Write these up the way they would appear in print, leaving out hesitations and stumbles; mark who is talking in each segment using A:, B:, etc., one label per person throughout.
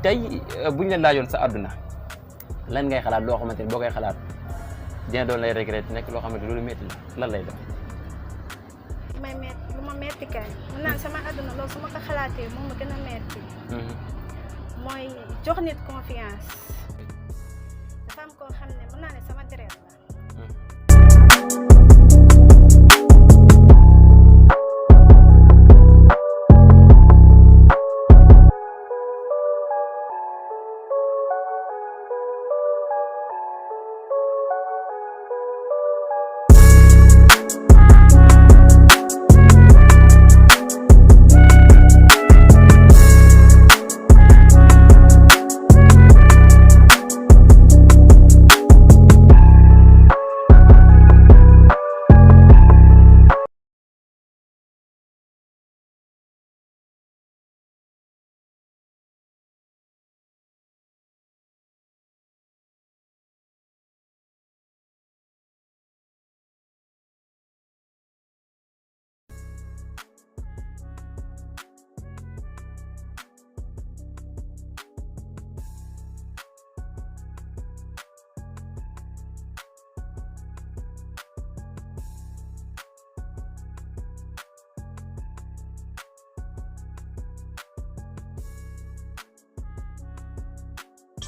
A: tey buñ la laajoon sa àdduna lan ngay xalaat loo xamante ni boo koy xalaat dina doon lay regret nekk loo xamante loolu métti la lan lay doon.
B: lu ma métti kay mën naan sama àdduna loolu su ma ko xalaatee moom ma gën a métti. mooy jox nit confiance dafa am koo xam ne mën naa ne sama deret la.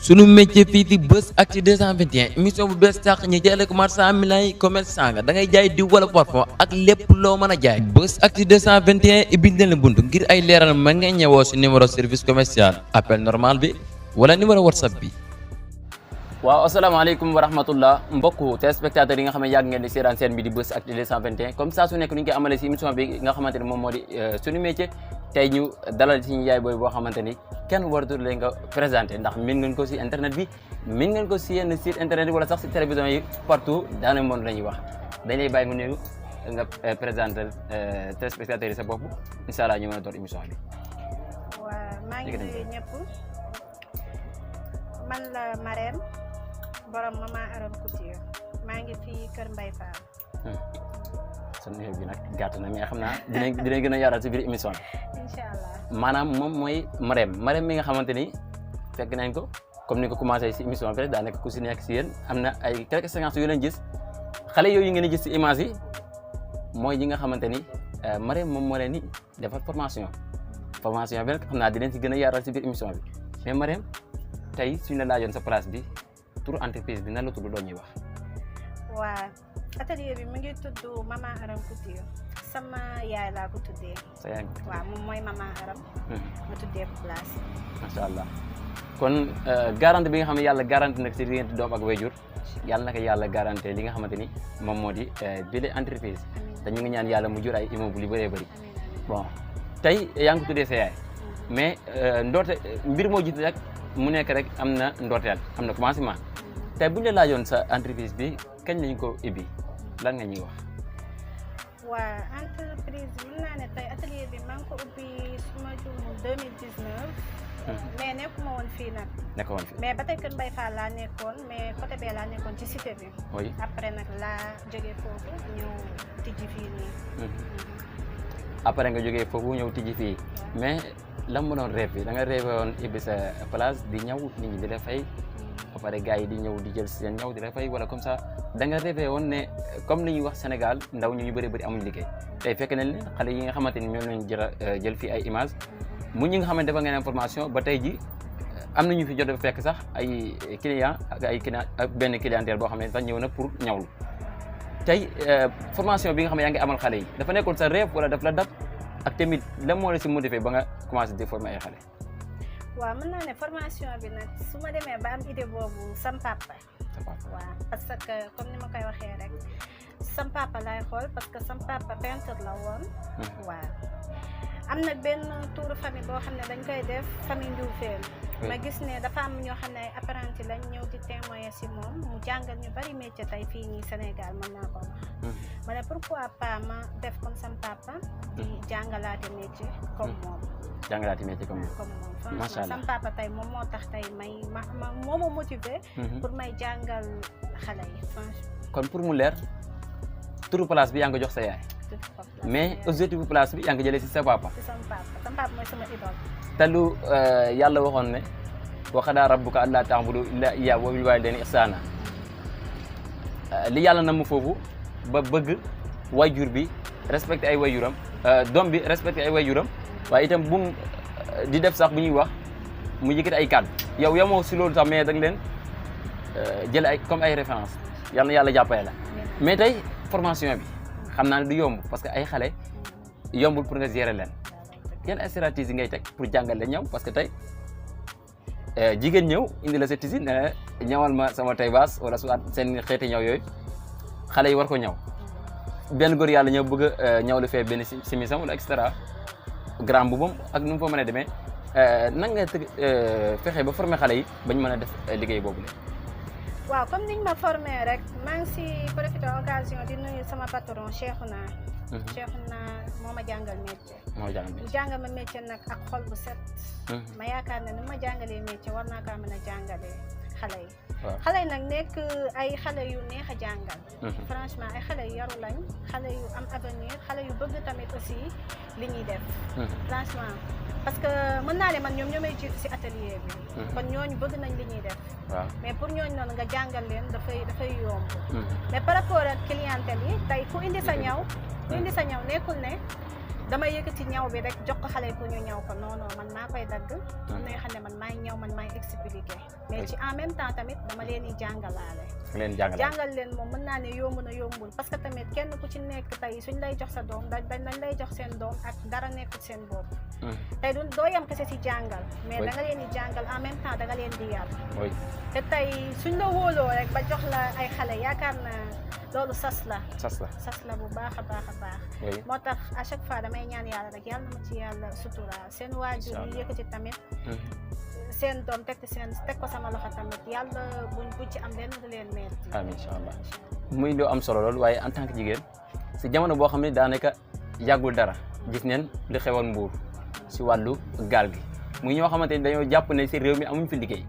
C: sunu métier fii ci Buzz Actu 221 émission bu bees tax ñu jëlee ko marchand ambulant yi commerçant nga da ngay jaay diw wala parfum ak lépp loo mën a jaay. Buzz Actu 221 ibbil na la bunt ngir ay leeral mën nga ñëwoo si numéro service commercial appel normal bi wala numéro whatsapp bi.
A: waaw asalaamaaleykum wa rahmatullah mbokku téléspectateurs yi nga xam ne yàgg ngeen di seetaan seen bi di Buzz Actu 221 comme ça su nekk ni ñu koy amalee si émission bi nga xamante ni moom moo di suñu métier tey ñu dalal suñu yaay booy boo xamante ni kenn waratul leen nga présenté ndax min ngeen ko si internet bi min ngeen ko si yenn site internet bi wala sax si télévision yi partout dans le monde la ñuy wax dañ lay bàyyi mu nuyu nga présenté téléspectateurs yi sa bopp incha allah ñu mën a door émission bi.
B: waaw maa ngi nuyu ñëpp man la Marème borom Maman Aram Couture maa ngi fii Kër Mbaye Fall.
A: sa nuyoo bi nag gàtt na mais xam naa dinañ gën a yaatal si biir émission bi.
B: incha allah
A: maanaam moom mooy Marème mi nga xamante ni fekk nañ ko comme ni ko commencé si émission bi rek daa nekk ku si nekk si yéen am na ay quelques séquences yu leen gis xale yooyu ngeen di gis si image yi mooy ñi nga xamante ni Marème moom moo leen ni defar formation bi nag xam naa dinañ si gën a yaatal si biir émission bi mais Marème tey suñu la laajoon sa place bi tur entreprise bi nan la tudd loo ñuy wax.
B: waaw atelier bi mu ngi tudd Maman Aram Couture sama yaay laa ko tuddee.
A: sa yaay
B: waaw moom mooy Maman Aram. ma tuddee ko place.
A: macha allah kon garanti bi nga xam ne yàlla garanti nag si diggante doom ak wayjur yàlla naka yàlla garanti li nga xamante ni moom moo di bile entreprise te ñu ngi ñaan yàlla mu jur ay immeuble yu bëree bëri bon tey yaa ngi ko tuddee sa yaay mais ndorte mbir moo jiite rek mu nekk rek am na ndorteel am na commencement tey bu ñu la laajoon sa entreprise bi kañ lañ ko ibbi lan nga ñuy wax.
B: waa entreprise bi mën naa ne tey atelier bi maa ngi ko ubbi suma juumul 2019. mais nekkuma woon fii nag.
A: nekkoon woon fii
B: mais ba tey Kër Mbaye Fall laa nekkoon mais côté bee laa nekkoon ci cité bi.
A: oui
B: après nag laa jógee foofu ñëw tijji fii nii.
A: après nga jógee foofu ñëw tijji fii mais lan mu doon rêve bi da nga rêvé woon ibbi sa place di ñëw nit ñi di la fay ba pare gars yi di ñëw di jël seen ñëw di la fay wala comme ça da nga rêvé woon ne comme li ñuy wax Sénégal ndaw ñu bëri bëri amuñu liggéey tey fekk nañ leen xale yi nga xamante ni ñoom lañ jël fii ay image mu ñi nga xamante dafa ngeen information ba tey ji am na ñu fi jot a fekk sax ay client ak ay client ak benn clientèle boo xam ne sax ñëw na pour ñawlu tey formation bi nga xam ne yaa ngi amal xale yi dafa nekkoon sa rêve wala daf la dab ak tamit lan moo la si motivé ba nga commencé di former ay xale.
B: waaw mën naa ne formation bi nag su ma demee ba am idée boobu sam papa. waaw parce que comme ni ma koy waxee rek sam papa laay xool parce que sam papa peintre la woon. waaw am na benn tour famille boo xam ne dañ koy def famille Ndioufène. ma gis ne dafa am ñoo xam ne ay apprenti lañ ñëw di témoigner si moom mu jàngal ñu bari métier tey fii nii Sénégal mën naa ko wax. ma ne pourquoi pas ma def comme sam papa. di jàngalaate métier comme moom.
A: jàngalaate métier comme moom. macha allah
B: sam papa tey moom moo tax tey may moo ma motivé. pour may jàngal xale yi franchement.
A: kon pour mu leer turu place bi yaa ngi jox sa yaay. mais objectif bu place bi yaa ngi jëlee si sa papa.
B: si sama papa mooy sama idole.
A: te lu yàlla waxoon ne wa qadaa rabbuka allaa ta'budu illaa iyyaahu wa bil waalidayni ihsaana li yàlla na mu foofu ba bëgg wayjur bi respecté ay wayjuram doom bi respecté ay wayjuram waaye itam bu mu di def sax bu ñuy wax mu yëkkati ay kàddu yow yemoo si loolu sax mais da nga leen jël ay comme ay référence yal na yàlla jàppale la mais tey formation bi xam naa ne du yomb parce que ay xale yombul pour nga gérer leen yan stratégie ngay teg pour jàngal leen ñëw parce que tey jigéen ñëw indi la sa tissu ne ñëwal ma sama tay baas wala soit seen xeeti ñëw yooyu xale yi war ko ñëw benn góor yàlla ñëw bëgg a ñëw lu fee benn simisam wala et cetera grand bu moom ak nu mu fa mën a demee nan nga fexe ba former xale yi bañ mën a def liggéey boobu la.
B: waaw comme niñ ma formé rek maa ngi si profité occasion di nuyu sama patron Cheikhouna. Cheikhouna moo ma jàngal métier.
A: moo jàngal métier
B: jàngal ma métier nag ak xol bu set. ma yaakaar ne ni ma jàngalee métier war naa kaa mën a jàngalee xale yi. xale yi nag nekk ay xale yu neex a jàngal. franchement ay xale yu yaru lañ xale yu am avenir xale yu bëgg tamit aussi li ñuy def. franchement parce que mën naa ne man ñoom ñoo may jiitu si atelier bi. kon ñooñu bëgg nañ li ñuy def.
A: waaw
B: mais pour ñooñu noonu nga jàngal leen dafay yomb. mais par rapport ak clientèle yi tey ku indi sa ñaw. ku indi sa ñaw nekkul ne damay yëkkati ñaw bi rek jox ko xale yi pour ñu ñaw ko non non man maa koy dagg. am na yoo xam ne man maay ñaw man maay expliquer. mais ci en même temps tamit dama leen di jàngalaale. jàngal leen moom mën naa ne yomb na yombul parce que tamit kenn ku ci nekk tey suñ lay jox sa doom dañ lay jox seen doom ak dara nekkul seen bopp. tey doo yam kese si jàngal. mais da nga leen di jàngal en même temps da nga leen di yar. te tey suñ la wóoloo rek ba jox la ay xale yaakaar na loolu sas la bu baax a baax a baax. moo tax à chaque fois damay ñaan yàlla rek yàlla na ma ci yàlla suturaal seen waajur yi yëkkati tamit. seen doom teg ko sama loxo tamit yàlla buñ ci am lenn du leen metti.
A: amiin incha allah muy lu am solo lool waaye en tant que jigéen si jamono boo xam ne daanaka yàggul dara gis neen li xewoon Mbuur si wàllu gaal gi muy ñoo xamante ni dañoo jàpp ne si réew mi amuñ fi liggéey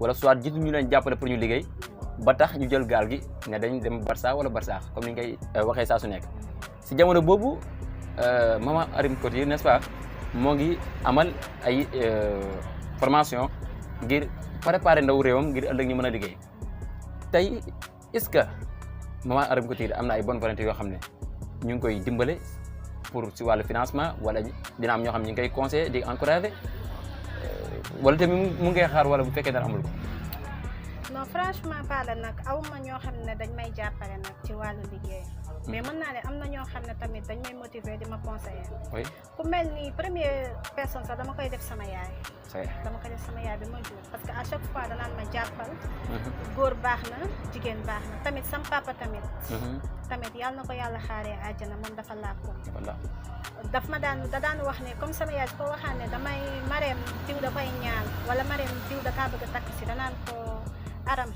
A: wala soit jiitu ñu leen jàppale pour ñu liggéey ba tax ñu jël gaal gi ne dañ dem Barça wala Barsaax comme ni ngay waxee saa su nekk si jamono boobu Maman Arame Couture n'est-ce pas moo ngi amal ay formation ngir préparer ndaw réewam ngir ëllëg ñu mën a liggéey tey est-ce que Maman Arame Couture am na ay bonne volonté yoo xam ne ñu ngi koy dimbale pour si wàllu financement wala dina am ñoo xam ne ñu ngi koy conseiller di encourager wala tamit mu ngi xaar wala bu fekkee dara amul ko.
B: non franchement parle nag awma ñoo xam ne dañ may jàppale nag ci wàllu liggéey. mais mën naa ne am na ñoo xam ne tamit dañ may motiver di ma conseiller.
A: oui
B: ku mel ni première personne sax dama koy def sama yaay. dama koy def sama yaay bi ma jur parce que à chaque fois danaan ma jàppal. góor baax na jigéen baax na tamit sam papa tamit. tamit yàlla na ko yàlla xaaree àjjana moom dafa làkku. daf ma daan wax ne comme sama yaay ko waxaan ne damay mareem diw da koy ñaan wala mareem diw da kaa bëgg a takk si danaan ko Aram.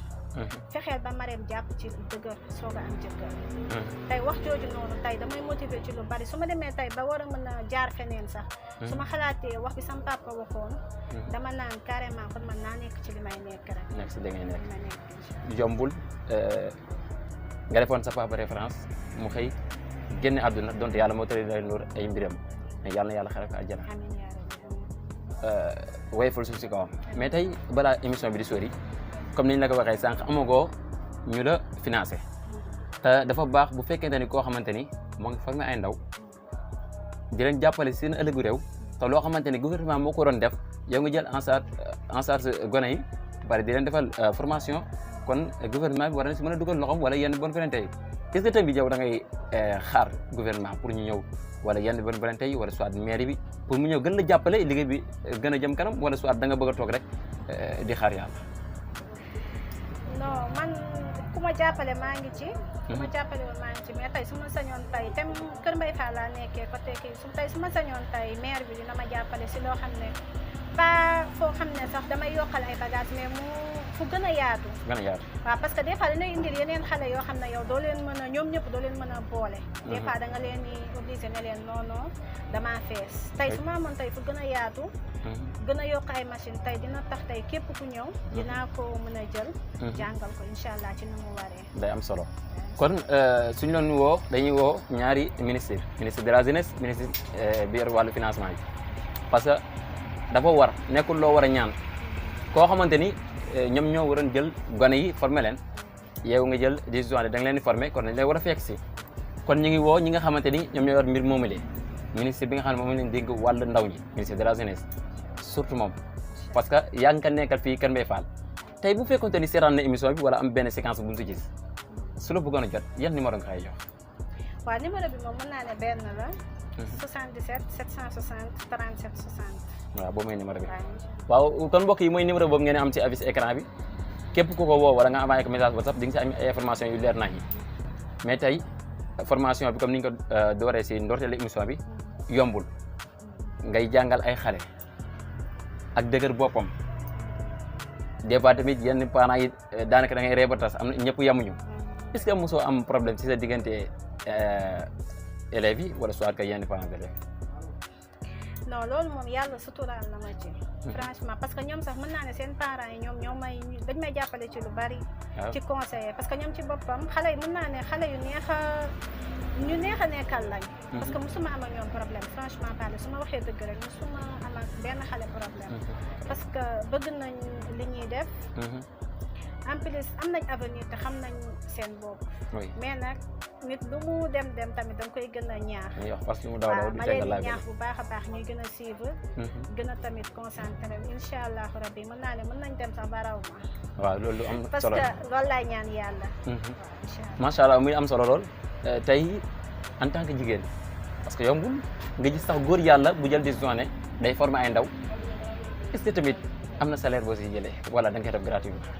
B: fexeel ba mareem jàpp ci dëgër soog a am jëkkër. tey wax jooju noonu tey damay motiver ci lu bari su ma demee tey ba war a mën a jaar feneen sax. su ma xalaatee wax bi sama papa waxoon. dama naan carrément kon man naa nekk ci li may nekk rek.
A: nekk si da ngay nekk jombul nga defoon sa papa référence mu xëy génne àdduna donte yàlla moo tëri nuur ay mbiram mais yàlla na yàlla xare ko àjjana.
B: amiin yaa rabbi.
A: woyofal suuf si kawam mais tey balaa émission bi di sori. comme niñ la ko waxee sànq amagoo ñu la financé te dafa baax bu fekkente ni koo xamante ni moo ngi formé ay ndaw di leen jàppale si seen ëllëgu réew te loo xamante ni gouvernement moo ko doon def yow nga jël en charge gone yi bari di leen defal formation kon gouvernement bi war na si mën a dugal loxoom wala yenn bonne volonté yi est-ce que tamit yow da ngay xaar gouvernement pour ñu ñëw wala yenn bonne volonté yi wala soit mairie bi pour mu ñëw gën la jàppale liggéey bi gën a jëm kanam wala soit da nga bëgg a toog rek di xaar yàlla.
B: non man ku ma jàppale maa ngi ci. ku ma jàppale woon maa ngi ci mais tey su ma sañoon tey tem Kër Mbaye Fall laa nekkee côté kii tey su ma sañoon tey maire bi dina ma jàppale si loo xam ne pas foo xam ne sax damay yokkal ay bagages mais mu fu gën a yaatu. waaw parce que des fois dañuy indil yeneen xale yoo xam ne yow doo leen mën a ñoom ñëpp doo leen mën a boole. des fois da nga leen di obligé ne leen non non damaa fees tey su ma amoon tey fu gën a yaatu. gën a yokk ay machine tey dina tax tey képp ku ñëw. dinaa ko mën a jël. jàngal ko incha allah ci nu mu waree.
A: day am solo kon suñu doon woo dañuy woo ñaari ministre de la jeunesse ministre bi yor wàllu financement yi parce que dafa war nekkul loo war a ñaan koo xamante ni ñoom ñoo waroon jël gone yi former leen yow nga jël décision da nga leen di former kon dañ lay war a fekk si kon ñu ngi woo ñi nga xamante ni ñoom ñoo yor mbir moomalee ministre bi nga xam ne moom lañ dénk wàllu ndaw ñi ministre de la jeunesse surtout moom parce que yaa ngi ko nekkal fii Kër Mbaye Fall tey bu fekkonte ni seetaan na émission bi wala am benn séquence bu ñu si gis su la bëggoon a jot yan numéro nga koy jox.
B: waaw numéro bi moom mën naa ne benn la. 77 760 37 60.
A: waaw boobu mooy numéro bi. waaw kon mbokk yi mooy numéro boobu ngeen am ci affiche écran bi képp ku ko woo wala nga envoyé ko message WhatsApp di nga si am ay information yu leer nañ mais tey formation bi comme ni ñu ko dooree si ndorteelu émission bi yombul ngay jàngal ay xale ak dëgër boppam des fois tamit yenn parents yi daanaka da ngay ree ba tas am na ñëpp yamuñu est-ce que mosoo am problème ci sa diggante élèves yi wala soit que yenn parents d'élèves.
B: non loolu moom yàlla suturaal na ma ci. franchement parce que ñoom sax mën naa ne seen parents yi ñoom ñoo may dañ may jàppale ci lu bari. ci conseiller parce que ñoom ci boppam xale yi mën naa ne xale yu neex a nekkal lañ. parce que musuma am ak ñoom problème franchement parler su ma waxee dëgg rek musuma am ak benn xale problème. parce que bëgg nañ li ñuy def. en plus am nañ avenir te xam nañ seen bopp. mais nag nit lu mu dem tamit danga koy gën a ñaax.
A: parce que mu daw di tegal
B: ma leen di ñaax bu baax a baax ñuy gën a suivre. gën a tamit concentré incha allahu rabbi mën naa ne mën nañ dem sax ba raw ma.
A: waaw loolu am solo
B: parce que loolu laay ñaan yàlla.
A: macha allah muy am solo lool tey en tant que jigéen parce que yombul nga gis sax góor yàlla bu jël décision ne day former ay ndaw est-ce que tamit am na salaire boo si jëlee wala da nga koy def gratuitement.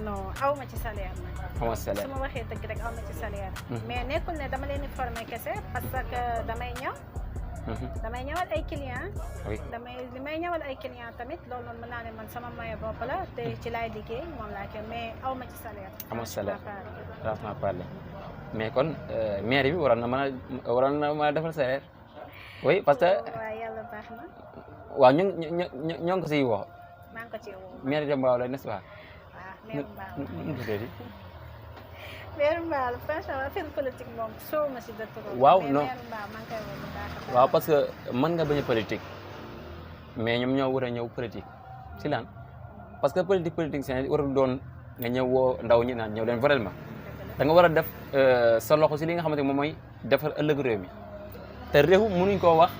B: non aw ma ci salaire nag.
A: aw ma ci salaire
B: su ma waxee dëgg rek aw ma ci salaire. mais nekkul ne dama leen di former kese parce que damay ñëw. damay ñëwal ay clients. li may ñëwal ay clients tamit loolu noonu mën naa ne man sama moyen bopp la te ci laay liggéey moom laa koy mais aw ma ci salaire.
A: amoo salaire franchement parler mais kon mairie bi waroon na mën a defal salaire. oui parce que.
B: waaw yàlla baax na.
A: waaw ñoo ngi ko siy woo.
B: maa ngi ko ciy woo.
A: mairie de Mbao la n'est-ce pas.
B: Maire Mbao franchement affaire politique moom soo ma si dëkk.
A: waaw non
B: Maire Mbao maa ngi koy woo bu baax a baax.
A: waaw parce que mën nga bañ a politique mais ñoom ñoo war a ñëw politique si lan parce que politique seen warul doon nga ñëw woo ndaw ñi naan ñëw leen vraiment da nga war a def sa loxo si li nga xamante ne moom mooy defar ëllëg réew mi te réew mënuñ koo wax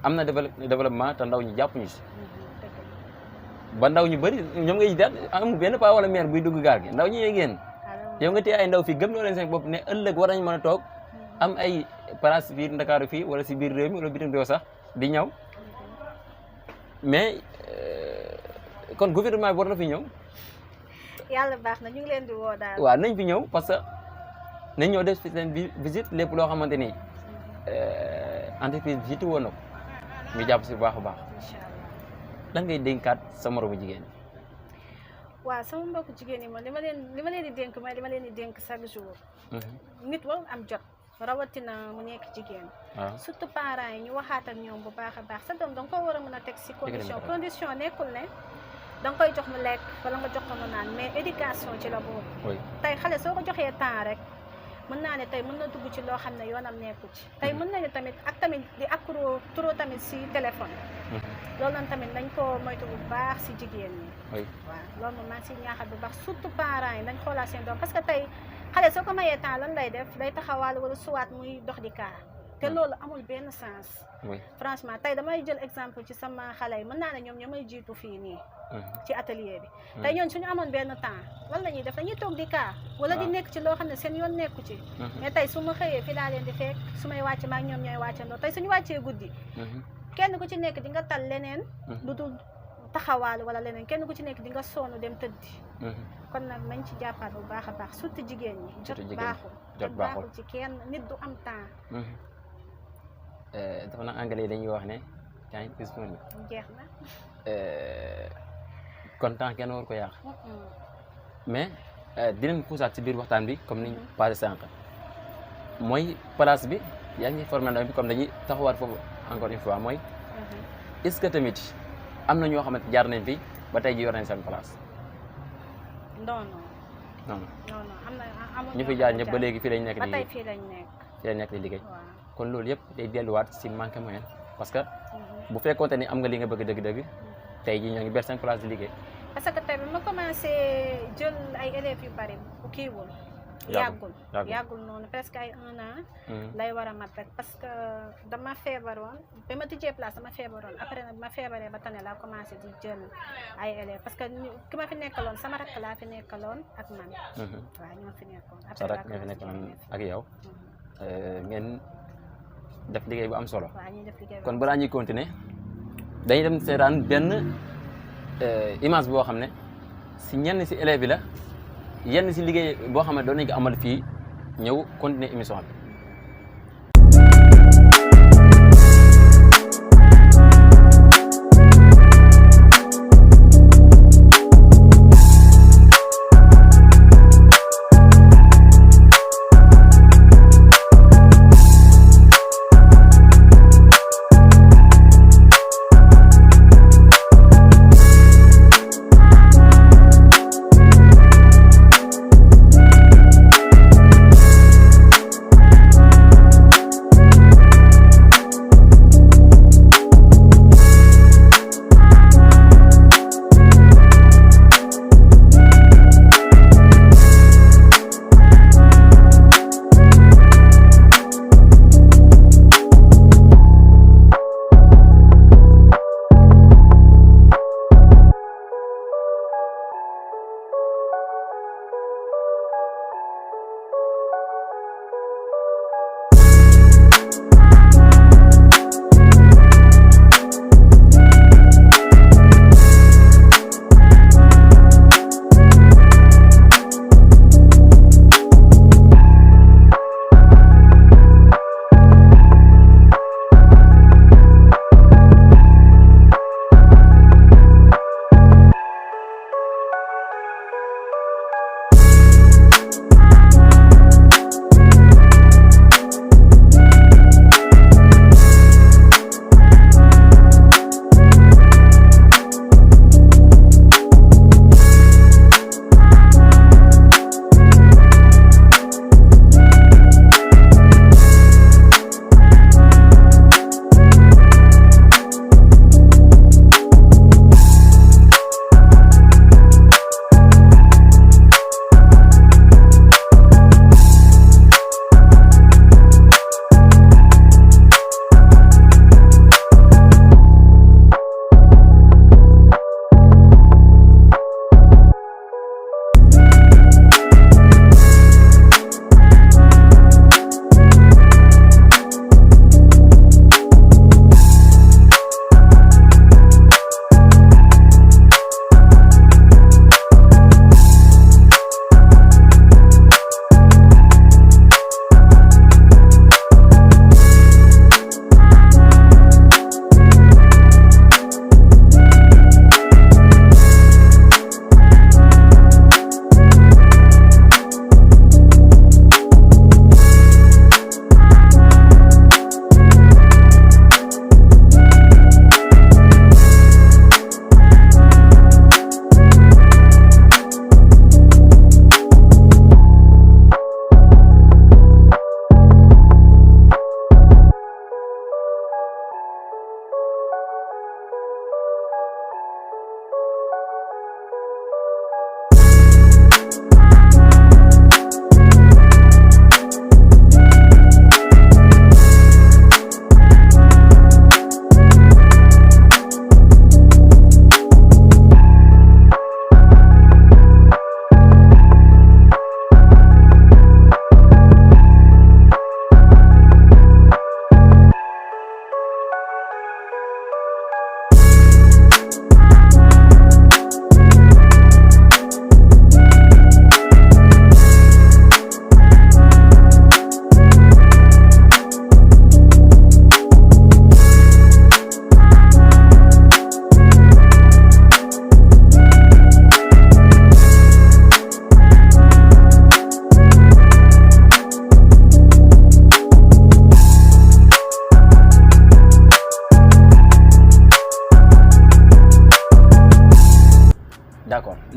A: am na développement te ndaw ñi jàppuñu si. ba ndaw ñu bëri ñoom ngay daal amul benn paa wala maire buy dugg gaal gi ndaw ñi ñooy génn yow nga téye ay ndaw fii gëm loo leen seen bopp ne ëllëg war nañ mën a toog am ay place biir Ndakaaru fii wala si biir réew mi wala bitim réew sax di ñëw mais kon gouvernement bi war na fi ñëw.
B: yàlla baax na ñu ngi leen di woo daal.
A: waaw nañ fi ñëw parce que nañ ñëw def seen visite lépp loo xamante ni entreprise visite woon na ko ñu jàpp si bu baax a baax. lan ngay dénkaat sa moromu jigéen ñi.
B: waaw sama mbokku jigéen ñi moom li ma leen di dénk mooy li ma leen di dénk chaque jour. nit warul am jot rawatina mu nekk jigéen. surtout parents yi ñu waxaat ak ñoom bu baax a baax sa doom da nga ko war a mën a teg si condition nekkul ne da nga koy jox mu lekk wala nga jox ko mu naan mais éducation ci la boobu. tey xale soo ko joxee temps rek mën naa ne tey mën na dugg ci loo xam ne yoonam nekku ci tey mën nañu tamit di accro trop tamit si téléphone. loolu noonu tamit dañ ko moytu bu baax si jigéen ñi. waaw loolu moom maa ngi siy ñaaxal bu baax surtout parents yi dañ xoolaat seen doom parce que tey xale soo ko mayee temps lan lay def day taxawaal wala suwaat muy dox di kaa te loolu amul benn sens. franchement tey damay jël exemple ci sama xale yi mën naa ne ñoom ñoo may jiitu fii nii. ci atelier bi tey ñoon suñu amoon benn temps lan la ñuy def dañuy toog di kaa wala di nekk ci loo xam ne seen yoon nekku ci. mais tey su ma xëyee fi laa leen di fekk su may wàcc maag ñoom ñooy wàccandoo tey suñu wàccee guddi. kenn ku ci nekk di nga tal leneen. lu dul taxawaal wala leneen kenn ku ci nekk di nga sonn dem tëddi. kon nag nañ ci jàppaat bu baax a baax surtout jigéen ñi. jot baaxul ci kenn nit du am temps.
A: dafa na anglais dañuy wax ne time is money.
B: jeex na.
A: kon temps kenn war ko yàq. mais dinañ puusaat ci biir waxtaan bi comme niñ passé sànq mooy place bi yaa ngi formé ndaw bi comme dañuy taxawaat foofu encore une fois mooy est-ce que tamit am na ñoo xamante jaar nañ fi ba tey ji yor nañ seen place.
B: non am na
A: ñu fi jaar ñëpp ba léegi fii lañ nekk
B: ba tey fii lañ nekk
A: di liggéey kon loolu yëpp day delluwaat si manqué moyen parce que bu fekkoonte ni am nga li nga bëgg dëgg-dëgg tey jii ñoo ngi ber seen place di liggéey.
B: parce que tey bi ma commencé jël ay élèves yu bari bu kiiwul yàggul noonu presque ay 1 an lay war a mat rek parce que dama feebaroon ba ma tijjee place dama feebaroon après nag ma feebaree ba tane laa commencé di jël ay élèves parce que ki ma fi nekkaloon sama rakk laa fi nekkaloon ak man waaw ñoo fi nekkoon
A: sa rakk ñoo fi nekkoon ak yow ngeen def liggéey bu am solo
B: waaw ñuy def liggéey
A: kon balaa ñuy continuer dañuy dem seetaan benn image boo xam ne si ñenn si élèves bi la yenn si liggéey boo xam ne doon nañ ko amal fii ñëw continuer émission bi.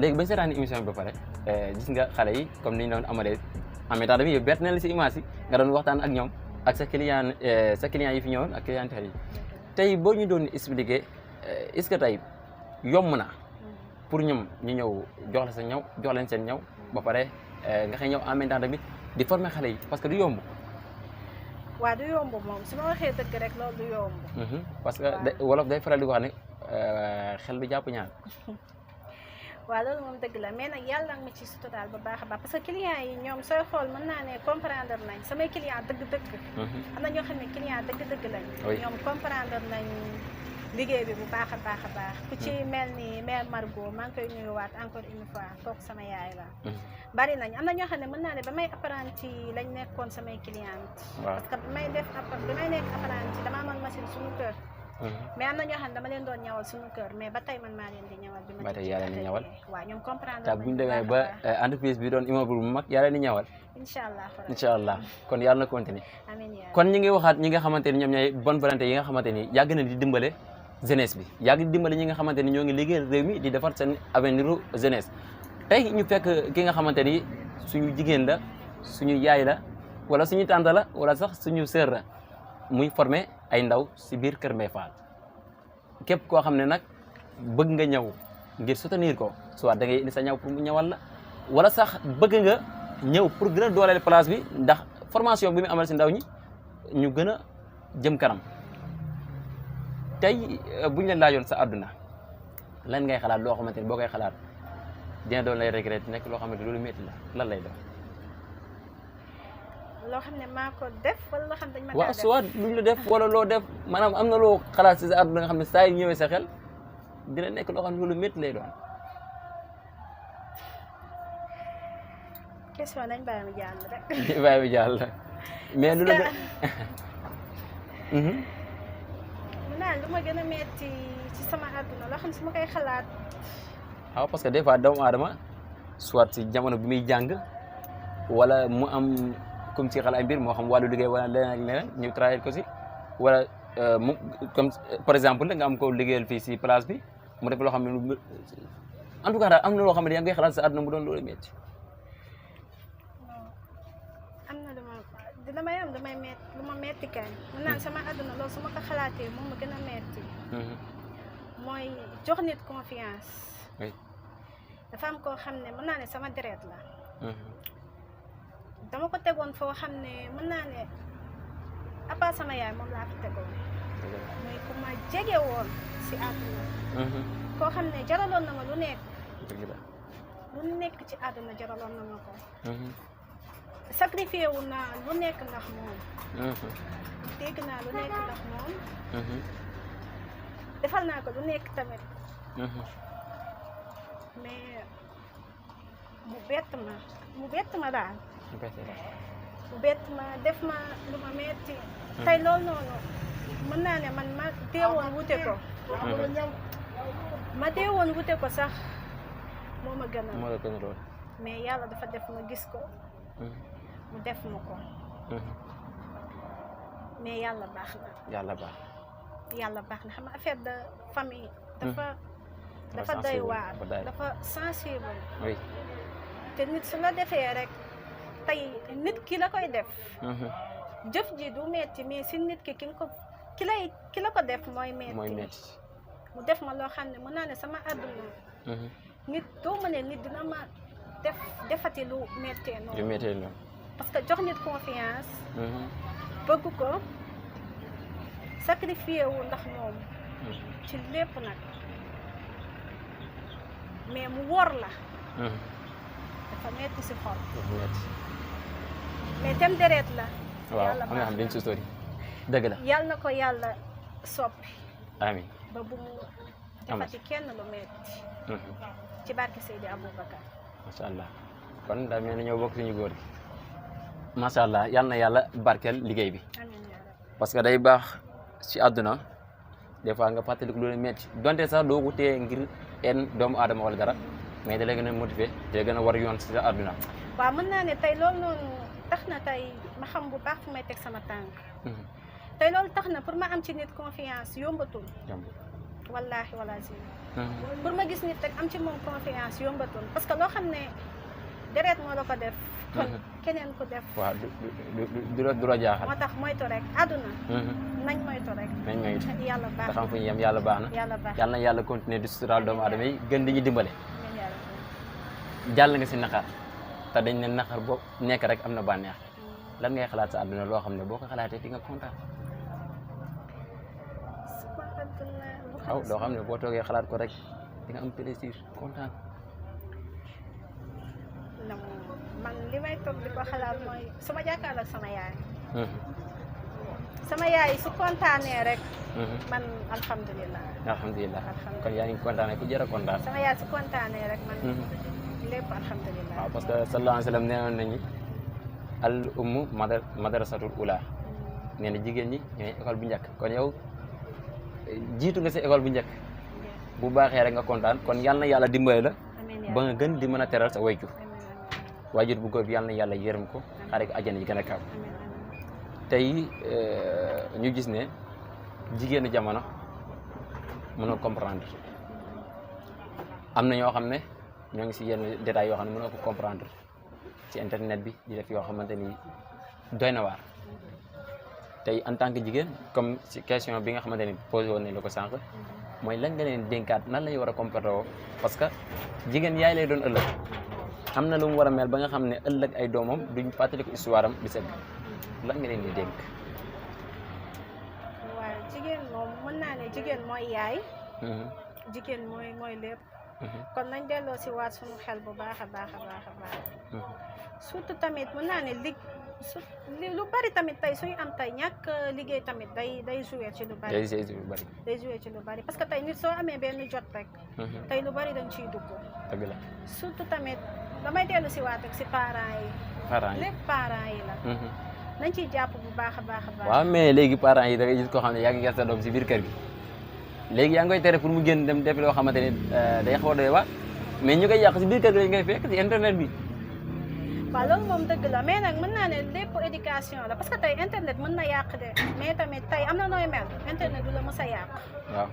A: léegi bañ seetaani émission bi ba pare gis nga xale yi comme ni ñu doon amalee en même temps tamit yow bett na la si image yi nga doon waxtaan ak ñoom ak sa client yi fi ñëwoon ak clientèle yi tey boo ñu doon expliquer est-ce que tey yomb na pour ñoom ñu ñëw jox la sa ñaw jox leen seen ñaw ba pare nga xëy ñëw en même temps tamit di former xale yi parce que du yomb.
B: waaw du yomb moom su ma waxee dëgg rek loolu du yomb.
A: parce que wolof day faral di wax ne xel du jàpp ñaar.
B: waaw loolu moom dëgg la mais nag yàlla nga ma ci suturaal bu baax a baax parce que client yi ñoom sooy xool mën naa ne comprendre nañ samay client dëgg-dëgg. am na ñoo xam ne client dëgg-dëgg lañ. ñoom comprendre nañ liggéey bi bu baax a baax a baax. ku ci mel ni mère Margot maa ngi koy nuyuwaat encore une fois kooku sama yaay la. bari nañ am na ñoo xam ne mën naa ne ba may apprenti lañ nekkoon samay cliente. parce que bi may nekk apprenti damaa amoon machine suñu kër. mais am na ñoo xam ne dama leen doon ñawal suñu kër mais ba tey man maa leen di ñawal. bi ma
A: ba tey yaa leen di ñawal.
B: waaw ñoom comprendre
A: nañ bu ñu demee ba entreprise bi doon immeuble bu mag yaa leen di ñawal. incha allah kon yàlla na continuer.
B: amiin yaa
A: kon ñi ngi waxaat ñi nga xamante ni ñoom ñooy bonne volonté yi nga xamante ni yàgg na di dimbale jeunesse bi yàgg di dimbale ñi nga xamante ni ñoo ngi liggéeyal réew mi di defar seen avenir jeunesse. tey ñu fekk ki nga xamante ni suñu jigéen la suñu yaay la wala suñu tante la wala sax suñu sœur la muy former ay ndaw si biir Kër Mbaye Fall képp koo xam ne nag bëgg nga ñëw ngir soutenir ko soit da ngay indi sa ñaw pour mu ñëwal la wala sax bëgg nga ñëw pour gën a dooleel place bi ndax formation bi mu amal si ndaw ñi ñu gën a jëm kanam tey buñ leen laajoon sa àdduna lan ngay xalaat loo xamante ni boo koy xalaat dina doon lay regret nekk loo xamante loolu métti la lan lay doon.
B: loo xam ne maa ko def wala loo xam ne dañ ma
A: waaw soit luñ la def wala loo def maanaam am na loo xalaat si sa àdduna nga xam ne saa yu ñëwee sa xel dina nekk loo xam ne loolu métti lay doon.
B: question nañ bàyyi mi jàll rek.
A: bàyyi mi jàll mais lu la de.
B: mu naan lu ma gën a métti ci sama àdduna loo xam ne su ma koy xalaat.
A: waaw parce que des fois doomu aadama soit si jamono bi muy jàng wala mu am. comme ci xel ay mbir moo xam wàllu liggéey wala leneen ak leneen ñu travailler ko si wala mu comme par exemple nga am ko liggéeyal fii si place bi mu def loo xam ne en tout cas daal am na loo xam ne yaa ngi xalaat sa àdduna mu doon loolu métti.
B: am na damay métti lu ma métti kañ. mën naan sama àdduna loolu su ma ko xalaatee moom ma gën a métti. mooy jox nit confiance. dafa am koo xam ne mën naa ne sama deret la. dama ko tegoon foo xam ne mën naa ne à part sama yaay moom laa ko tegoon mooy ku ma jege woon si àdduna koo xam ne jaraloon na ma lu nekk ci àdduna jaraloon na ma ko sacrifié wu naa lu nekk ndax moom dégg naa lu nekk ndax moom defal naa ko lu nekk tamit mais mu bett ma daal bu bett ma def ma lu ma metti tey loolu noonu mën naa ne man ma teewoon wute ko sax moo ma gënal mais yàlla dafa def ma gis ko mu def ma ko mais yàlla baax na xam nga affaire de famille dafa doy waar dafa sensible te nit su la defee rek tey nit ki la koy def jëf ji du metti mais si nit ki ki la ko def mooy metti mu def ma loo xam ne mën naa ne sama àdduna nit doo ma ne nit dina ma defati lu mettee noonu parce que jox nit confiance bëgg ko sacrifié wu ndax moom ci lépp nag mais mu wor la dafa metti si xol mais tem deret la.
A: waaw am na xam dañ si sori dëgg la.
B: yàlla na ko yàlla soppi.
A: amiin
B: ba bu mu defati kenn lu metti ci barke Seydi Aboubacar.
A: macha allah kon daa mel ni ñoo bokk suñu góor gi. macha allah yàlla na yàlla barkeel liggéey bi.
B: amiin
A: parce que day baax ci àdduna des fois nga fàttaliku lu metti donte sax doo ko téye ngir en doomu aadama wala dara mais da lay gën a motiver da lay gën a war yoon ci sa àdduna.
B: waaw mën naa ne tey loolu noonu tax na tey ma xam bu baax fu may teg sama tànk tey loolu tax na pour ma am ci nit confiance yombatul wallaahi wala si pour ma gis nit rek am ci moom confiance yombatul parce que loo xam ne deret moo la ko def kon keneen ku def
A: waaw du la jaaxal
B: moo tax moytu rek àdduna nañ moytu rek
A: nañ moytu
B: yàlla baax
A: te xam fu ñu yem yàlla baax na
B: yàlla baax
A: yàlla na yàlla continuer di suturaal doomu aadama yi gën di ñu dimbale jàll nga si naqar te dañ ne naqar boo nekk rek am na bànneex lan ngay xalaat sa àdduna loo xam ne boo ko xalaatee di nga kontaan waaw loo xam ne boo toogee xalaat ko rek di nga am plaisir kontaan
B: man li may toog di ko xalaat mooy su ma jàkkaarloog sama yaay sama yaay su kontaanee rek man alhamdulilah
A: alhamdulilah kon yaa ngi kontaanee ku jërë kontaan
B: sama yaay su kontaanee rek man lépp alhamdulilah
A: waaw parce que sallallahu alayhi wa sallam nee noon nañu al ummu madrasatul ula nee na jigéen ñi ñooy école bu njëkk kon yow jiitu nga si école bu njëkk bu baaxee rek nga kontaan kon yal na yàlla dimbale la ba nga gën di mën a teral sa wayjur waajur bu góor bi yal na yàlla yërëm ko xare ko àjjana yi gën a kaw tey ñu gis ne jigéenu jamono mënoo comprendre am na ñoo xam ne ñoo ngi si yenn détails yoo xam ne mënoo ko comprendre ci internet bi di def yoo xamante ni doy na waar tey en tant que jigéen comme ci question bi nga xamante ni posé woon nañ la ko sànq mooy lan nga leen dénkaat nan lañu war a comporté woo parce que jigéen yaay lay doon ëllëg am na lu mu war a mel ba nga xam ne ëllëg ay doomam duñ fàttali ko histoire am di sëgg lan nga leen di dénk.
B: waaw jigéen moom mën naa ne jigéen mooy yaay. jigéen mooy lépp. kon nañ delloo si waat suñu xel bu baax a baax a baax a baax. surtout tamit mën naa ne lu bari tamit tey suy am tey ñàkk liggéey tamit day joué ci lu bari. day joué ci lu bari parce que tey nit soo amee benn jot rek. tey lu bari dañ ciy dugg.
A: dëgg la
B: surtout tamit damay dellu si waat rek si parents yi.
A: parents yi
B: lépp parents yi la. nañ ciy jàpp bu baax a baax a baax.
A: waaw mais léegi parents yi da ngay gis koo xam ne yaa ngi yor sa doom si biir kër gi léegi yaa ngi koy tere pour mu génn dem def loo xamante ni day xaw a doy waar mais ñu koy yàq si biir kër gi lañ koy fekk si internet bi.
B: waaw loolu moom dëgg la mais nag mën naa ne lépp éducation la parce que tey internet mën na yàq de mais tamit tey am na nooy mel internet du la mës a yàq.
A: waaw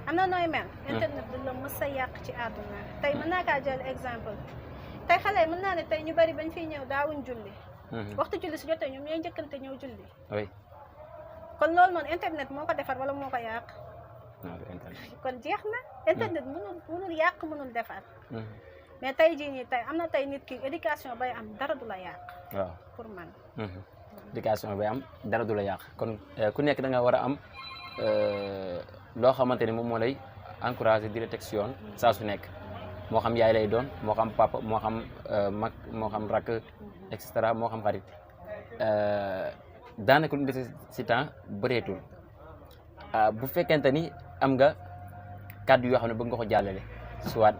B: am na nooy mel. internet du la mës a yàq ci àdduna tey mën naa kaa jël exemple tey xale mën naa ne tey ñu bari bañ fiy ñëw daawuñ julli. waxtu julli su jotee ñoom ñooy njëkkante ñëw julli.
A: oui.
B: kon loolu noonu internet moo ko defar wala moo ko yàq. kon jeex na internet mënul yàq mënul defar. mais tey jii nii tey am na tey nit ki éducation bay am dara du la yàq.
A: waaw
B: pour man.
A: éducation bay am dara du la yàq kon ku nekk da nga war a am loo xamante ni moom moo lay encouragé di la teg si yoon saa su nekk moo xam yaay lay doon moo xam papa moo xam mag moo xam rakk et cetera moo xam xarit daanaka lu des si temps bëreetul bu fekkente ni am nga kàddu yoo xam ne bëgg nga ko jàllale soit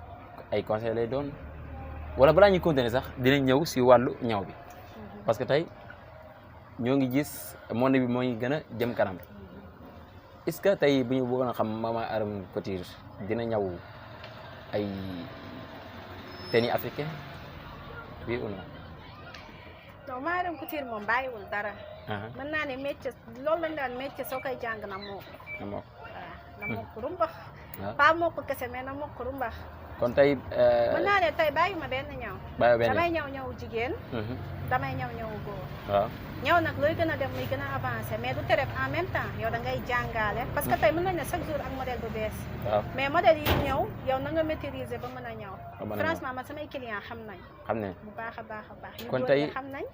A: ay conseil lay doon wala balaa ñuy continuer sax dinañ ñëw si wàllu ñaw bi parce que tey ñoo ngi gis monde bi moo ngi gën a jëm kanam est-ce que tey bu ñu bëggoon a xam Mama Arame Couture dina ñaw ay tenue africain oui ou non.
B: non Mama Arame Couture moom bàyyiwul dara. mën naa ne métier loolu lañ daan métier soo koy jàng na moo ko.
A: na moo ko
B: waaw na moo ko rumbax. pas moo ko kese mais na moo ko rumbax.
A: kon tey.
B: mën naa ne tey bàyyiwuma benn ñaw.
A: bàyyiwuma benn
B: damay ñaw jigéen. damay ñaw góor.
A: waaw
B: ñaw nag looy gën a dem muy gën a avancé mais du tere en même temps yow da ngay jàngaale. parce que tey mën nañ ne chaque jour ak modèle bu bees.
A: waaw
B: mais modèle yi ñëw yow na nga maîtriser ba mën a ñaw. franchement man samay client xam nañ.
A: xam ne
B: bu baax a baax a baax.
A: kon tey
B: xam nañ.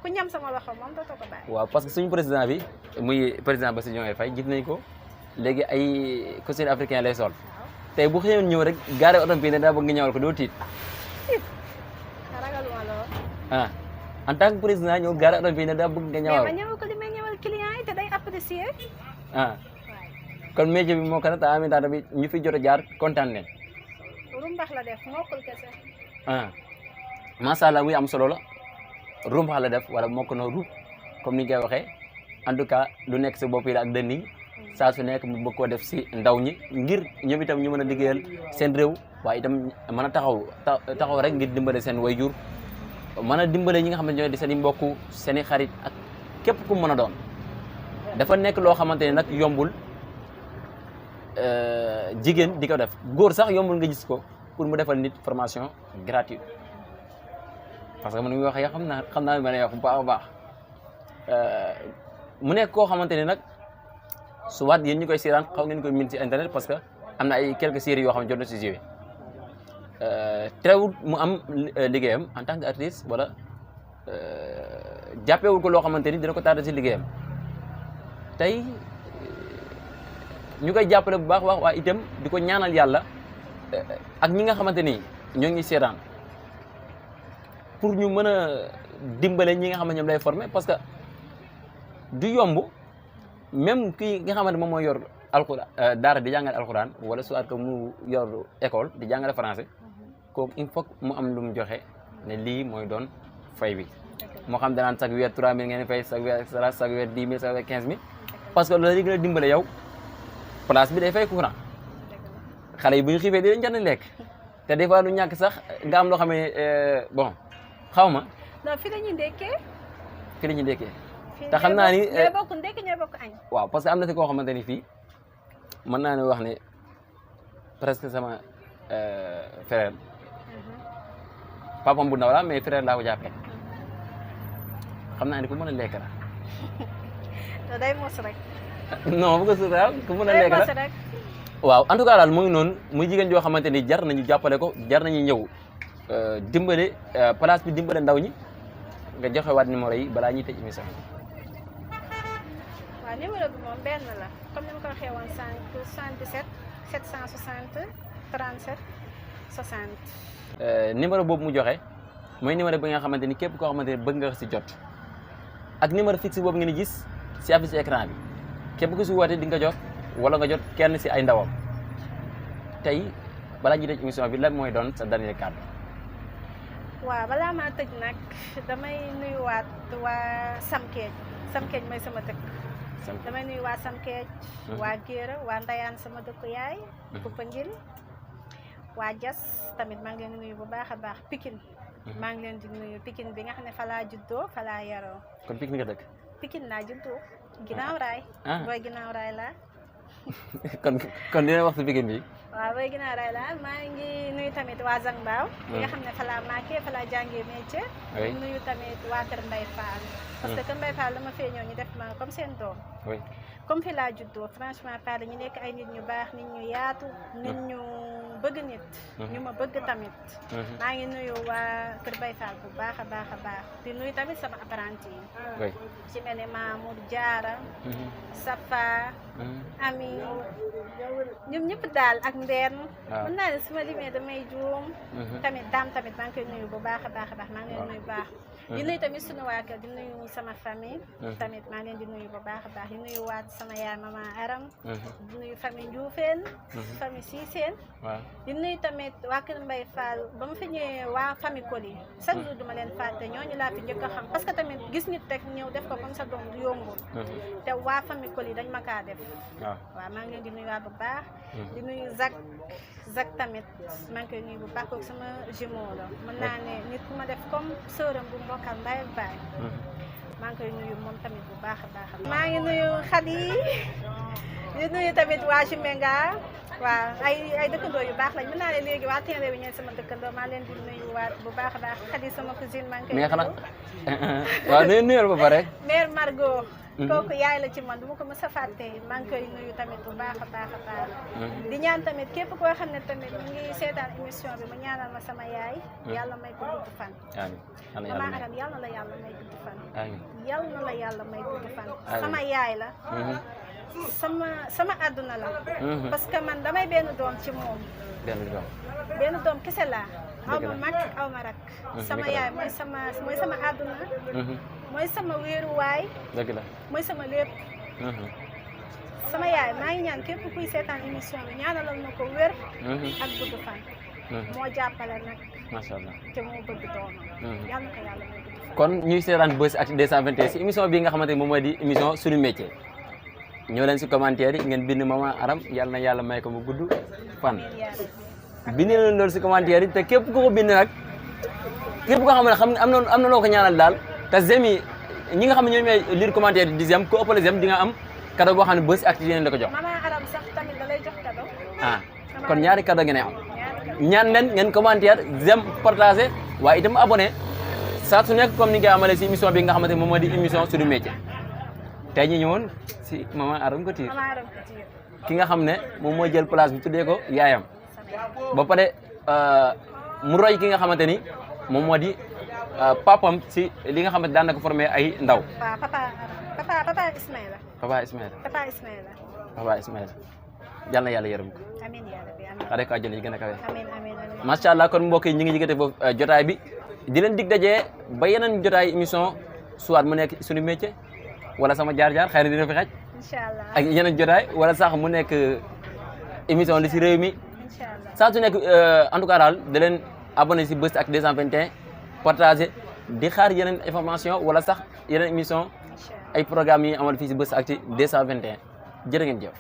B: ku ñam sama loxo moom dootoo ko bàyyi.
A: waaw parce que suñu président bi muy président Bassirou Diomaye Faye gis nañ ko léegi ay costume africain lay sol tey bu xëyoon ñëw rek gaare otom bi ne daa bëgg nga ñawal ko doo tiit.
B: ragaluma lool.
A: En tant que président ñëw gaare otom bi ne daa bëgg nga ñawal.
B: mais ma ñëwal ko li may ñëwal client yi te day apprécier.
A: kon métier bi moo ko te en même temps tamit ñu fi jot a jaar kontaan leen.
B: rumbax la def mokkul kese.
A: macha allah muy am solo la. rumbax la def wala mokk na ru comme ni nga koy waxee en tout cas lu nekk si bopp yi la ak dënn yi saa su nekk mu bëgg koo def si ndaw ñi ngir ñoom itam ñu mën a liggéeyal seen réew waaye itam mën a taxaw rek ngir dimbale seen wayjur mën a dimbale ñi nga xam ne ñooy di seen i mbokk seen i xarit ak képp ku mën a doon dafa nekk loo xamante ne nag yombul jigéen di ko def góor sax yombul nga gis ko pour mu defal nit formation gratuite parce que man mi waxee xam naa ma ne wax bu baax a baax mu nekk koo xamante ni nag soit yéen ñu koy seetaan xaw ngeen koy min ci internet parce que am na ay quelques séries yoo xam ne jot na si joué teewul mu am liggéeyam en tant que artiste wala jàppeewul ko loo xamante ni dina ko tardé si liggéeyam tey ñu koy jàppale bu baax wax waa itam di ko ñaanal yàlla ak ñi nga xamante ni ñoo ngi seetaan pour ñu mën a dimbale ñi nga xam ne ñoom lay former parce que du yomb même kii nga xamante moom mooy yor alxuraan daara di jàngale alxuraan wala soit que mu yor école di jàngale français kooku il faut mu am lu mu joxe ne lii mooy doon fay bi moo xam danaan chaque weer 3000 ngeen fay chaque weer et chaque weer 10 000 chaque weer 15 000 parce que loolu gën a dimbale yow place bi day fay courant xale yi bu ñu xiifee di leen jënd lekk te des fois lu ñàkk sax nga am loo xam ne bon xaw ma.
B: non fii la ñuy ndekkee.
A: fii la ñuy ndekkee. te xam naa ni
B: ñooy bokk ndekki ñooy bokk añ.
A: waaw parce que am na si koo xamante ni fii mën naa ne wax ne presque sama frère papam bu ndaw la mais frère laa ko jàppee xam naa ne ku mën a lekk la.
B: te day mos rek.
A: non bu ko suuf daal ku mën a lekk la
B: day mos rek.
A: waaw en tout cas daal mu ngi noonu muy jigéen joo xamante ni jar nañu jàppale ko jar nañu ñëw dimbale place bi dimbale ndaw ñi nga joxe waat numéro yi balaa ñuy tëj émission bi.
B: waaw numéro bi moom benn la comme ni ma ko waxee woon sànq 77 760 37 60.
A: numéro boobu mu joxe mooy numéro bi nga xamante ni képp koo xamante ni bëgg nga si jot ak numéro fixe boobu ngeen di gis si affiche écran bi képp ku si woote di nga jot wala nga jot kenn si ay ndawam tey balaa ñuy tëj émission bi lan mooy doon sa dernier kàddu.
B: waaw balaa maa tëj nag damay nuyuwaat waa Samkeej Samkeej mooy sama dëkk. damay nuyu waa Samkeej. waa Géera waa Ndayaan sama dëkku yaay. Popenguine waa Diass tamit maa ngi leen di nuyu bu baax a baax Pikine. maa ngi leen di nuyu Pikine bi nga xam ne fa laa juddoo fa laa yaroo.
A: kon Pikine nga dëkk.
B: Pikine laa juddoo. ginnaaw raay. booy ginnaaw raay laa.
A: kon dina wax si Pikine bi.
B: waaw booy ginnaaw raay laa maa ngi nuyu tamit waa Zang Mbaaw. bi nga xam ne fa laa màggee fa laa jàngee métier. di nuyu tamit waa Kër Mbaye Fall. parce que Kër Mbaye Fall dama fee ñëw ñu def ma comme seen doom. comme fi laa juddoo franchement parle ñu nekk ay nit ñu baax nit ñu yaatu nit ñu bëgg nit ñu ma bëgg tamit maa ngi nuyu waa Kër Mbaye Fall bu baax a baax a baax di nuyu tamit sama apprenti yi ci mel ne Mamour Diarra Safa Ami ñoom ñëpp daal ak Mbène mën naa ne su ma limee damay juum tamit daam tamit maa ngi koy nuyu bu baax a baax a baax maa ngi leen nuyu baax di nuyu tamit sunu waa kër di nuyu sama famille tamit maa leen di nuyu bu baax a baax di nuyu waat sama yaay mama Aram di nuyu famille Ndioufène famille Cissène di nuyu tamit waa Kër Mbaye Fall ba ma fi ñëwee waa famille Koli chaque jour duma leen fàtte ñooñu laa fi njëkk a xam parce que tamit gis nit rek ñëw def ko comme sa doom du yombul te waa famille Koli dañ ma kaa def waaw maa ngi leen di nuyu waat bu baax di nuyu Zak tamit maa ngi koy nuyu bu baax kooku sama jumeau la mën naa ne nit ku ma def comme sœuram bu mbokkal mbay ak baay maa ngi koy nuyu moom tamit bu baax a baax maa ngi nuyu Khady di nuyu tamit waa Jumenga waaw ay dëkkandoo yu baax lañ mën naa ne léegi waa Ténéré bi ñooy sama dëkkandoo maa leen di nuyu waat bu baax a baax Khady sama cousine maa ngi koy nuyu.
A: mais xanaa waaw nuyul ba pare.
B: mère Margot. kooku yaay la ci man du ma ko mës a fàtte maa ngi koy nuyu tamit bu baax a baax a baax. di ñaan tamit képp koo xam ne tamit mu ngi seetaan émission bi mu ñaanal ma sama yaay. yàlla may ko gudd fan. amiin Mama Aram yàlla na la yàlla may gudd fan. amiin yàlla na la yàlla may gudd fan. sama yaay la. sama àdduna la. parce que man damay benn doom ci moom. benn doom kese laa. aw ma mag aw ma rak. sama yaay mooy sama àdduna. mooy sama wéeruwaay. dëgg la mooy sama lépp. sama yaay maa ngi ñaan képp kuy seetaan émission bi ñaanalal ma ko wér. ak gudd fan. moo jàppale nag. macha allah te moo bëgg doomam. yàlla ko yàlla may gudd fan.
A: kon ñuy seetaan Buzz Actu 221 si émission bii nga xamante ni moom moo di émission suñu métier. ñoo leen si commentaire yi ngeen bind Mama Aram yàlla na yàlla may ko mu gudd fan. bind leen loolu si commentaire yi te képp ku ko bind nag képp koo xam ne am na loo ko ñaanal daal te j'aime yi ñi nga xam ne ñoom ñooy lire commentaire yi di j'aime ku ëppale j'aime di nga am cadeau boo xam ne Buzz Actu la ko jox.
B: Mama Aram sax tamit da lay jox cadeau.
A: kon ñaari cadeau ngeen am ñaan leen ngeen commentaire j'aime partagé waaye itam abonné saa su nekk comme ni nga amalee si émission bi nga xamante moom moo di émission suñu métier tey ñu ñëwoon si maman Arame Couture ki nga xam ne moom moo jël place bi tuddee ko yaayam ba pare mu roy ki nga xamante ni moom moo di papam si li nga xamante daan na ko formé ay ndaw.
B: waaw papa Ismaïla.
A: papa Ismaïla.
B: papa Ismaïla.
A: papa Ismaïla yal na yàlla yërëm ko.
B: amiin yaa rabbi amiin.
A: xare ko àjjana yi gën a kawe.
B: amiin amiin amiin.
A: macha allah kon mbokk yi ñu ngi yëkkate foofu jotaay bi di leen dig dajee ba yeneen jotaay émission soit mu nekk suñu métier wala sama jaar-jaar xëy na dina fi xaj.
B: incha allah
A: ak yeneen jotaay wala sax mu nekk émission li si réew mi.
B: incha allah
A: saa su nekk en tout cas daal da leen abonné si Buzz Actu 221 partagé di xaar yeneen information wala sax yeneen émission ay programmes yi amal fii si Buzz Actu 221 jërë ngeen jëf.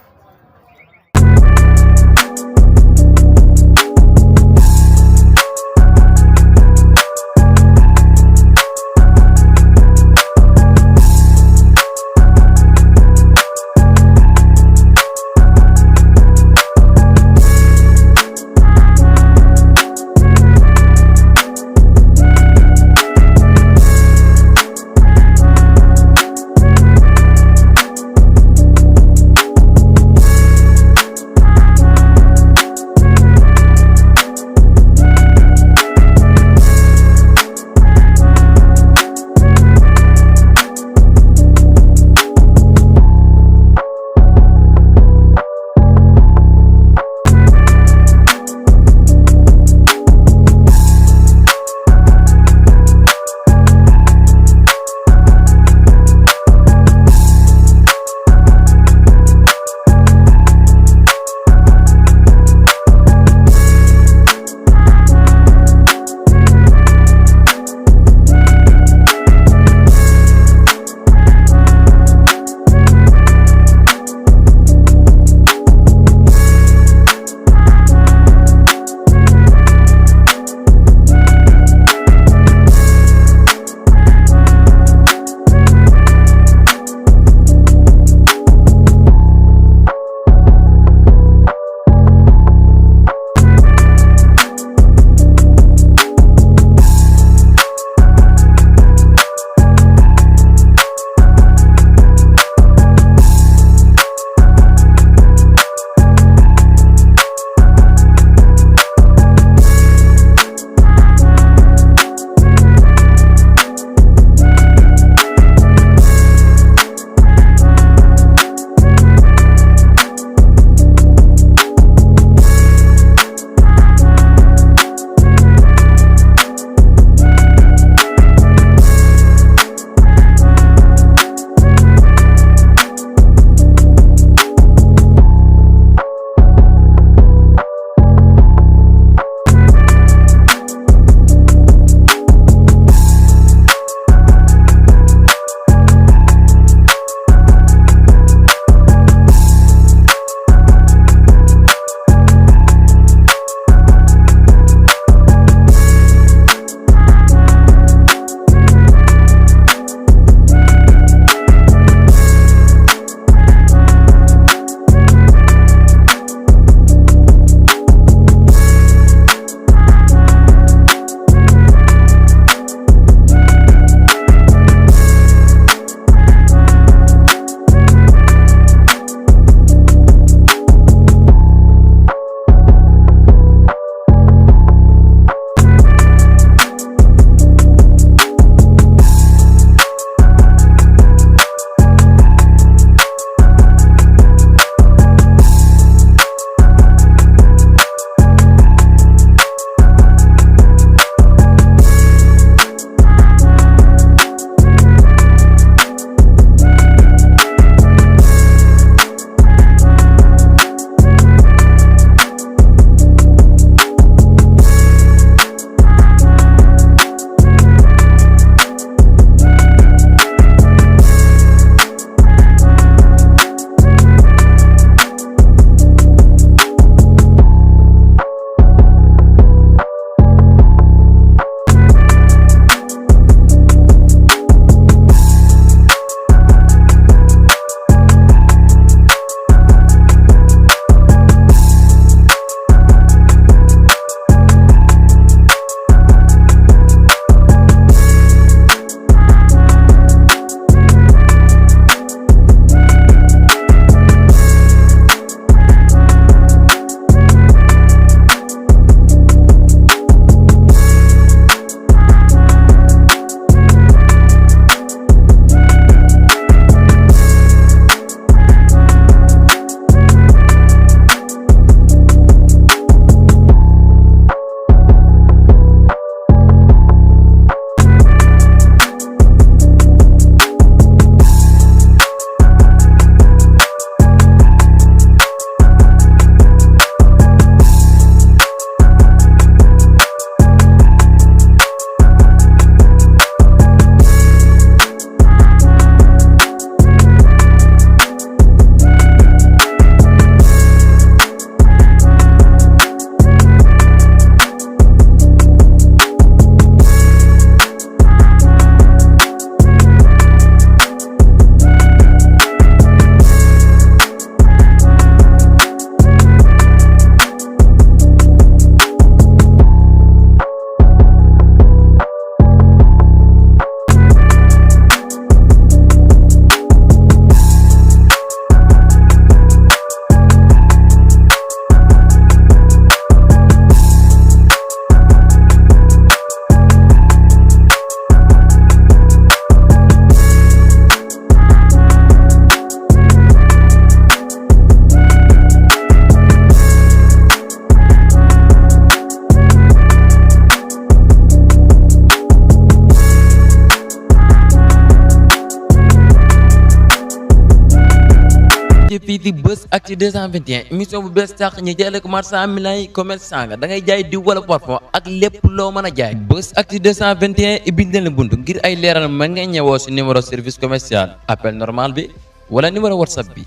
C: di Buzz Actu 221 émission bu bees tax ñu jëlee ko marchand ambulant yi commerçant nga da ngay jaay diw wala parfum ak lépp loo mën a jaay Buzz Actu 221 ibbil na la bunt ngir ay leeral mën nga ñëwoo si numéro service commercial appel normal bi wala numéro WhatsApp bi